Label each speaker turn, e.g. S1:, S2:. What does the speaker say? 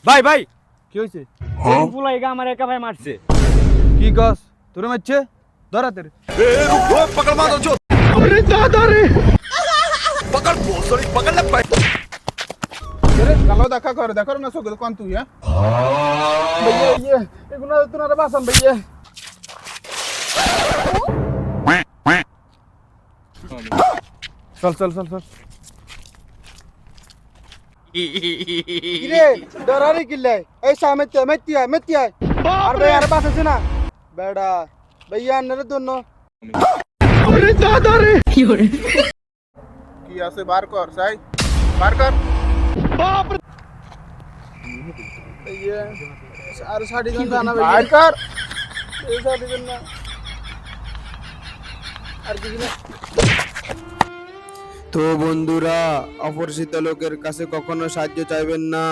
S1: ভাই ভাই
S2: কি হয়েছে?
S1: এই পুলাইগা আমার একা ভাই মারছে।
S2: কি কস? তোরে মারছে? ধরা তেরে।
S3: पकड़ मारो जो पकड़ ले भाई
S2: तेरे गालो দেখা কর দেখো না সগল কোন তুই হ্যাঁ ভাইয়া ইয়ে এগুলা তোরা বাসান ভাইয়া চল চল চল চল কিরে ডরারি কিল্লাই এই সামনে মেতি আয় আর ভাই আর বাস আছে না বেড়া ভাইয়া আনরে দন্ন আরে দাদা রে কি আছে বার কর সাই বার কর বাপ রে ভাইয়া আর সাড়ি জন জানা ভাই বার কর এই সাড়ি জন না আর কি না তো বন্ধুরা অপরিচিত লোকের কাছে কখনো সাহায্য চাইবেন না।